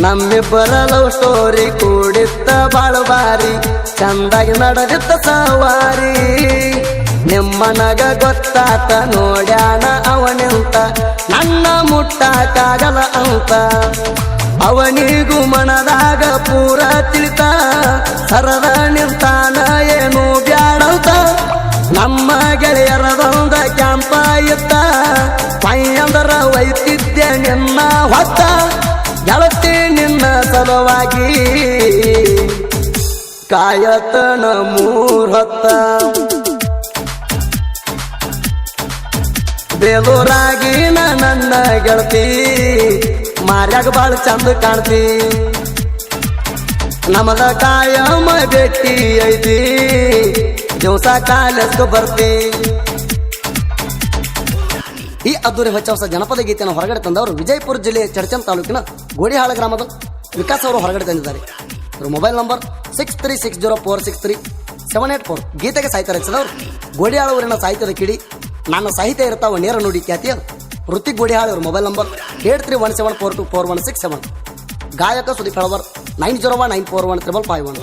ನಮ್ಮಿಬ್ಬರ love story ಕೂಡಿತ್ತ ಬಾಳುಬಾರಿ ಚಂದಾಗಿ ನಡೆದಿತ್ತ ಸವಾರಿ ನಿಮ್ಮನಗ ಗೊತ್ತಾತ ನೋಡ್ಯಾಣ ಅವನಿಂತ ನನ್ನ ಮುಟ್ಟಾಕಾಗಲ್ಲ ಅಂತ ಅವನಿಗೂ ಮನದಾಗ ಪೂರ ತಿಳಿತ ಸರದ ನಿಂತಾನ ಏನು ಬ್ಯಾಡಂತ ನಮ್ಮ ಗೆಳೆಯರದೊಂದ ಕ್ಯಾಂಪ ಇತ್ತ ಪೈಯಂದರ ಒಯ್ತಿದ್ದೆ ನಿನ್ನ ಹೊತ್ತ ಗೆಳತಿ ನಿನ್ನ ಸಲುವಾಗಿ ಕಾಯತನ ಮೂರ್ಹೊತ್ತ ಬೇಲೂರಾಗಿ ನನ್ನ ಗೆಳತಿ ಮಾರ್ಯಾಗ ಬಾಳ ಚಂದ ಕಾಣ್ತಿ ನಮದ ಕಾಯಮ ಭೇಟಿ ಐತಿ ದಿವಸ ಕಾಲೇಜ್ಗೆ ಬರ್ತಿ. ಈ ಅದ್ದೂರಿ ಹೊಚ್ಚ ಹೊಸ ಜನಪದ ಗೀತೆಯನ್ನು ಹೊರಗಡೆ ತಂದವರು ವಿಜಯಪುರ ಜಿಲ್ಲೆಯ ಚಡಚನ್ ತಾಲೂಕಿನ ಗೋಡಿಹಾಳ ಗ್ರಾಮದ ವಿಕಾಸ್ ಅವರು ಹೊರಗಡೆ ತಂದಿದ್ದಾರೆ. ಇವರು ಮೊಬೈಲ್ ನಂಬರ್ 6360463784. ಗೀತೆಗೆ ಸಾಹಿತ್ಯ ರಚಿಸಿದವರು ಗೋಡಿಹಾಳ ಊರಿನ ಸಾಹಿತ್ಯದ ಕಿಡಿ ನನ್ನ ಸಾಹಿತ್ಯ ಇರ್ತಾವ ನೇರ ನುಡಿ ಖ್ಯಾತಿಯ ಋತಿಕ್ ಗೋಡಿಹಾಳ. ಇವರು ಮೊಬೈಲ್ ನಂಬರ್ 8317424167. ಗಾಯಕ ಸುದೀಪ್ ಹೆಳವರ್ 9019415551.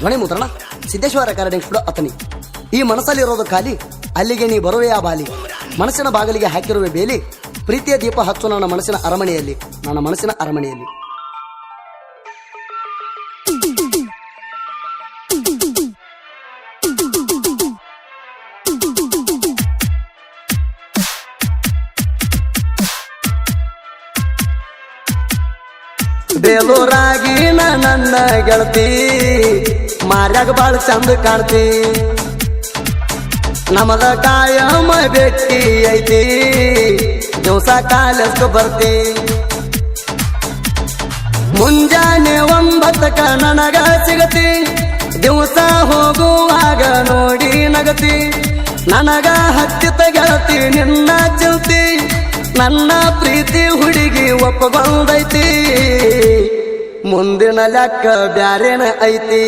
ಧ್ವನಿ ಮುದ್ರಣ ಸಿದ್ದೇಶ್ವರ ರೆಕಾರ್ಡಿಂಗ್ ಕೂಡ ಅತನಿ. ಈ ಮನಸ್ಸಲ್ಲಿರೋದು ಖಾಲಿ ಅಲ್ಲಿಗೆ ನೀ ಬರುವೆಯ ಬಾಲಿ, ಮನಸ್ಸಿನ ಬಾಗಿಲಿಗೆ ಹಾಕಿರುವೆ ಬೇಲಿ, ಪ್ರೀತಿಯ ದೀಪ ಹಚ್ಚು ನನ್ನ ಮನಸ್ಸಿನ ಅರಮನೆಯಲ್ಲಿ, ನನ್ನ ಮನಸ್ಸಿನ ಅರಮನೆಯಲ್ಲಿ. ಬೇಲೂರಾಗಿ ನನ್ನ ಗೆಳತಿ ಮಾರ್ಯಾಗ ಬಾಳ ಚಂದ ಕಾಣ್ತಿ ನಮದ ಕಾಯಮ ಭೇಟಿ ಐತಿ ದಿವಸ ಕಾಲೇಜ್ಗೆ ಬರ್ತಿ. ಮುಂಜಾನೆ 9ಕ್ಕ ನನಗ ಸಿಗತಿ, ದಿವಸ ಹೋಗುವಾಗ ನೋಡಿ ನಗತಿ, ನನಗ ಹತ್ತಿತ ಗೆಳತಿ ನಿನ್ನ ಚಿಲ್ತಿ, ನನ್ನ ಪ್ರೀತಿ ಹುಡುಗಿ ಒಪ್ಪಗೊಂದೈತಿ, ಮುಂದಿನ ಲೆಕ್ಕ ಬ್ಯಾರೇನ ಐತಿ.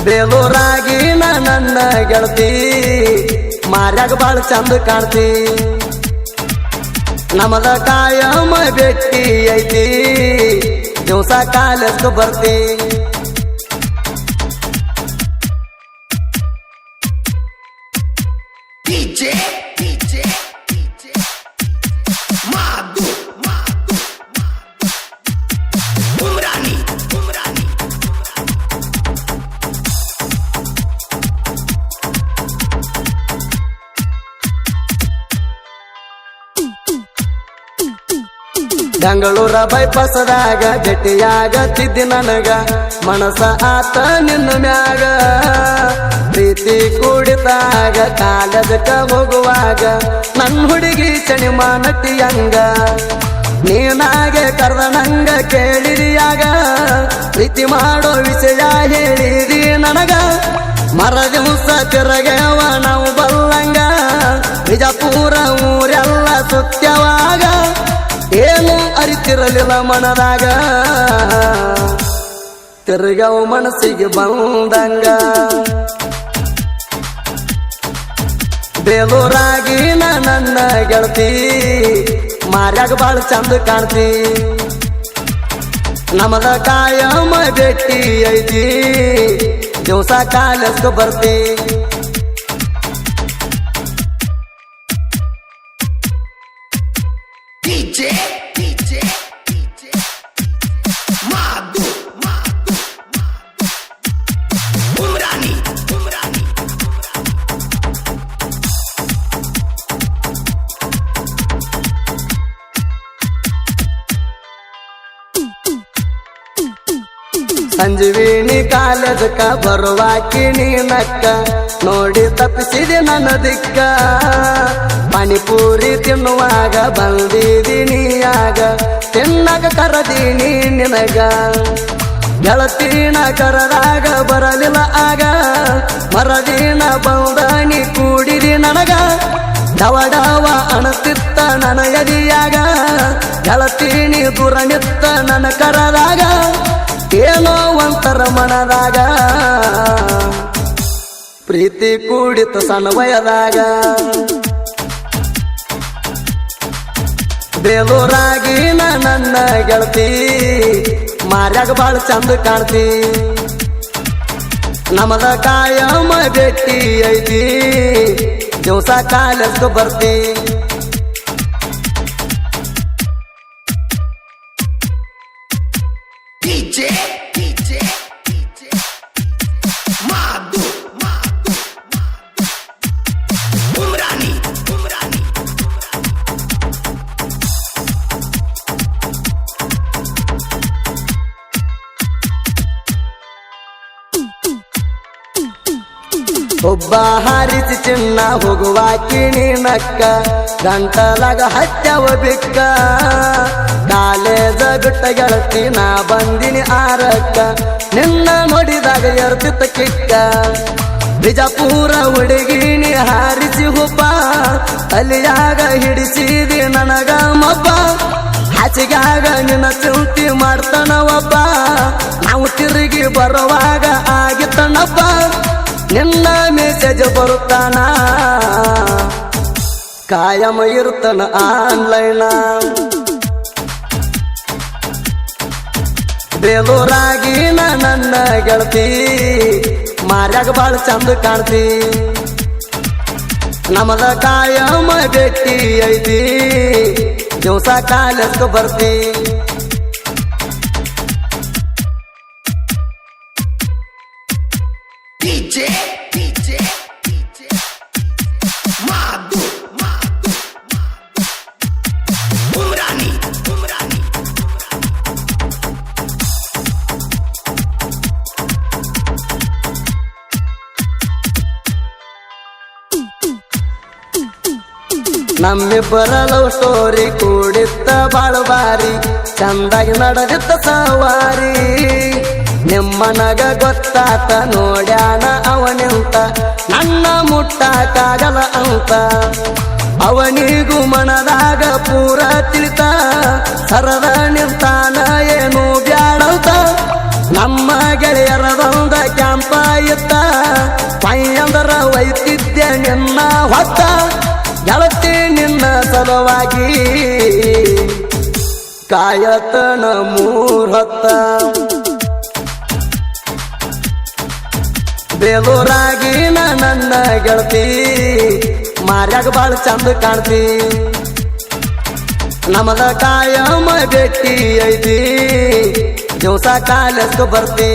ಬೇಲೂರಾಗಿ ನನ್ನ ಗೆಳತಿ ಮಾರ್ಯಾಗ ಬಾಳ ಚಂದ ಕಾಣ್ತಿ ನಮದ ಕಾಯಮ ಭೇಟಿ ಐತಿ ದಿವಸ ಕಾಲೇಜ್ಗೆ ಬರ್ತಿ. ಬೆಂಗಳೂರ ಬೈಪಾಸದಾಗ ಭೇಟಿಯಾಗತ್ತಿದ್ದಿ ನನಗ, ಮನಸ ಆತ ನಿನ್ನ ಮ್ಯಾಗ, ಪ್ರೀತಿ ಕೂಡಿದಾಗ ಕಾಲೇಜಕ್ಕ ಹೋಗುವಾಗ ನನ್ನ ಹುಡುಗಿ ಚಣಿಮಾ ನಟಿಯಂಗ, ನೀನಾಗೆ ಕರ್ದ ನಂಗ ಕೇಳಿರಿಯಾಗ, ಪ್ರೀತಿ ಮಾಡೋ ವಿಷಯ ಹೇಳಿದಿ ನನಗ, ಮರ ದಿವಸ ತಿರಗೇವ ನಾವು ಬಲ್ಲಂಗ, ವಿಜಯಪುರ ಊರೆಲ್ಲ ಸುತ್ಯವಾಗ ಏನು ಅರಿತಿರಲಿಲ್ಲ ಮನದಾಗ, ತಿರ್ಗವು ಮನಸ್ಸಿಗೆ ಬಂದಂಗ. ಬೇಲೂರಾಗಿ ನನ್ನ ಗೆಳತಿ ಮಾರ್ಯಾಗ ಬಾಳ ಚಂದ ಕಾಣ್ತಿ ನಮದ ಕಾಯಮ ಭೇಟಿ ಐತಿ ದಿವಸ ಕಾಲೇಜ್ಗೆ ಬರ್ತಿ. ಸಂಜೀವಿನಿ ಕಾಲೇಜಕ್ಕ ಬರುವಾಕಿ ನೀನಕ್ಕ, ನೋಡಿ ತಪ್ಪಿಸಿದೆ ನನ್ನ ದಿಕ್ಕ, ಪಾನಿಪೂರಿ ತಿನ್ನುವಾಗ ಬಂದಿದ್ದೀನಿ ಆಗ, ತಿನ್ನಕ ಕರದೀನಿ ನಿನಗ, ಗೆಳತಿನ ಕರದಾಗ ಬರಲಿಲ್ಲ ಆಗ, ಮರದಿನ ಬಂದನಿ ಕೂಡಿದಿ ನನಗ, ಡವಡವ ಅಣತಿತ್ತ ನನ್ನ ಎದಿಯಾಗ, ಗೆಳತೀನಿ ದೂರ ನಿತ್ತ ನನ್ನ ಕರದಾಗ, ಏನೋ ಒಂತರ ಮನದಾಗ ಪ್ರೀತಿ ಕೂಡಿತ ಸಣ್ಣ ವಯದಾಗ. ಬೇಲೂರಾಗಿ ಗೆಳತಿ ಮಾರ್ಯಾಗ ಬಾಳ ಚಂದ ಕಾಣ್ತಿ ನಮದ ಕಾಯಮ ಭೇಟಿ ಐತಿ ದಿವಸ ಕಾಲೇಜ್ಗೆ ಬರ್ತಿ ಒಬ್ಬ ಹಾರಿಸಿ ಚಿನ್ನ ಹೋಗುವ ಕಿಣಿನಕ್ಕ ಗಂಟಲಾಗ ಹತ್ಯವ ಬಿಕ್ಕ ಕಾಲೇಜ ಬಿಟ್ಟ ಗೆಳತಿ ನಾ ಬಂದಿನಿ ಆರಕ್ಕ ನಿನ್ನ ನೋಡಿದಾಗ ಎರ್ತಿತ್ತ ಕಿಕ್ಕ ಬಿಜಾಪುರ ಹುಡುಗಿನಿ ಹಾರಿಸಿ ಹುಬ್ಬ ಅಲ್ಲಿಯಾಗ ಹಿಡಿಸಿದಿ ನನಗ ಮಬ್ಬ ಹಾಸಿಗಾಗ ನಿನ್ನ ಚಿಂತಿ ಮಾಡ್ತಾನ ಒಬ್ಬ ನಾವು ತಿರುಗಿ ಬರುವಾಗ ಆಗಿತ್ತನಪ್ಪ ನಿನ್ನ ಮೆಸೇಜ್ ಬರುತ್ತಾನ ಕಾಯಮ ಇರುತ್ತಾನ ಆನ್ಲೈನ್ ಬೇಲೂರಾಗಿ ನನ್ನ ಗೆಳತಿ ಮಾರ್ಯಾಗ ಬಾಳ ಚಂದ ಕಾಣ್ತಿ ನಮದ ಕಾಯಮ ಭೇಟಿ ಐತಿ ದಿವಸ ಕಾಲೇಜ್ಗೆ ಬರ್ತಿ ನಮ್ಮಿಬ್ಬರ ಲವ್ ಸ್ಟೋರಿ ಕೂಡಿತ್ತ ಬಾಳ ಬಾರಿ ಚಂದಾಗಿ ನಡೆದಿತ್ತ ಸವಾರಿ ನಿಮ್ಮನಗ ಗೊತ್ತಾತ ನೋಡ್ಯಾನ ಅವನಿಂತ ನನ್ನ ಮುಟ್ಟಾಕಾಗಲ್ಲ ಅಂತ ಅವನಿಗೂ ಮನದಾಗ ಪೂರ ತಿಳಿತ ಸರದ ನಿಂತಾನ ಏನು ಬ್ಯಾಡಂತ ನಮ್ಮ ಗೆಳೆಯರದೊಂದ ಕ್ಯಾಂಪ ಇತ್ತ ಪೈಯಂದರ ಒಯ್ತಿದ್ದೆ ನಿನ್ನ ಹೊತ್ತ ಗೆಳತಿ ನಿನ್ನ ಸಲುವಾಗಿ ಕಾಯತನ ಮೂರ್ಹತ್ತ ಬೇಲೂರಾಗಿ ನನ್ನ ಗೆಳತಿ ಮಾರ್ಯಾಗ ಬಾಳ ಚಂದ ಕಾಣ್ತಿ ನಮದ ಕಾಯಮ ಭೇಟಿ ಐತಿ ದಿವಸ ಕಾಲೇಜ್ಗೆ ಬರ್ತಿ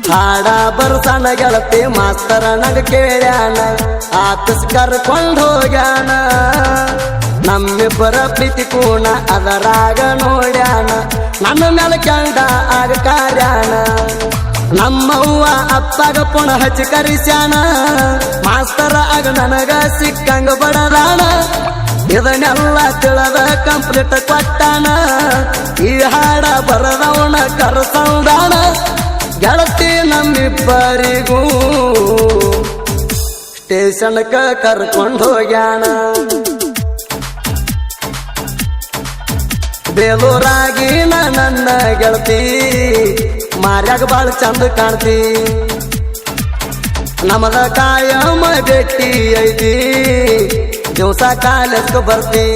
ಹಾಡ ಬರ್ಸಣ ಗೆಳತಿ ಮಾಸ್ತರ ನಗ ಕೇಳ್ಯಾನ ಆತಸ್ ಕರ್ಕೊಂಡ್ ಹೋಗ್ಯಾನ ನಮ್ಮಿಬ್ಬರ ಪ್ರೀತಿ ಕೂಣ ಅದರಾಗ ನೋಡ್ಯಾನ ನನ್ನ ಮೇಲೆ ಕಂಡ ಆಗ ಕಾರ್ಯಾನ ನಮ್ಮವ್ವ ಅಪ್ಪಗ ಪುನಃ ಹಚ್ಚಿ ಕರಿಸ್ಯಾನ ಮಾಸ್ತರ ಆಗ ನನಗ ಸಿಕ್ಕಂಗ ಬಡದಾನ ಇದನ್ನೆಲ್ಲ ತಿಳದ ಕಂಪ್ಲೀಟ್ ಕೊಟ್ಟಾನ ಈ ಹಾಡ ಬರದವನ ಕರ್ಸಂದಾನ ಗೆಳತಿ ನಮ್ಮಿಬ್ಬರಿಗೂ ಸ್ಟೇಷನ್ಕ ಕರ್ಕೊಂಡು ಹೋಗ್ಯಾನ ಬೇಲೂರಾಗಿ ನನ್ನ ಗೆಳತಿ ಮಾರ್ಯಾಗ ಬಾಳ ಚಂದ ಕಾಣ್ತಿ ನಮದ ಕಾಯಮ ಭೇಟಿ ಐತಿ ದಿವಸ ಕಾಲೇಜ್ಗೆ ಬರ್ತಿ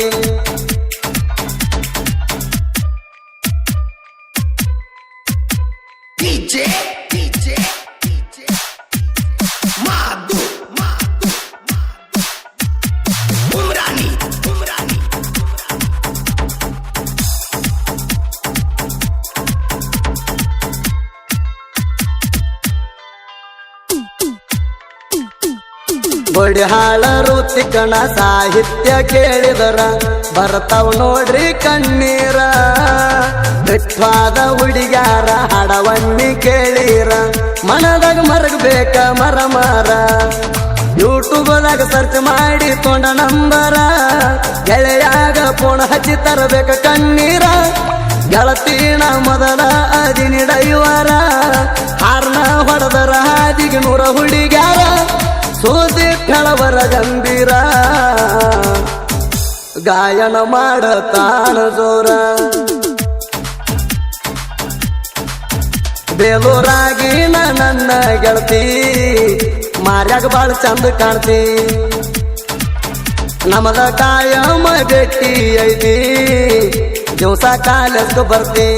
ಬಡಿ ಹಾಳರು ತಿಕ್ಕಣ ಸಾಹಿತ್ಯ ಕೇಳಿದರ ಬರ್ತಾವ್ ನೋಡ್ರಿ ಕಣ್ಣೀರ ಬಿಟ್ವಾದ ಹುಡುಗ್ಯಾರ ಹಾಡವನ್ನಿ ಕೇಳಿರ ಮನದಾಗ ಮರಗಬೇಕ ಮರ ಮರ ಯೂಟ್ಯೂಬ್ದಾಗ ಸರ್ಚ್ ಮಾಡಿ ತೊಂಡ ನಂಬರ ಗೆಳೆಯಾಗ ಫೋನ್ ಹಚ್ಚಿ ತರಬೇಕ ಕಣ್ಣೀರ ಗೆಳತಿನ ಮೊದಲ ಅದಿನಿ ಡೈವರ ಹಾರ್ನ ಗಂಭೀರ ಗಾಯನ ಮಾಡತಾಣ ಜೋರ ಬೇಲೂರಾಗಿ ನನ್ನ ಗೆಳತಿ ಮಾರ್ಯಾಗ ಬಾಳ ಚಂದ ಕಾಣ್ತಿ ನಮದ ಕಾಯಮ ಭೇಟಿ ಐತಿ ದಿವಸ ಕಾಲಕ್ಕೆ ಬರ್ತಿ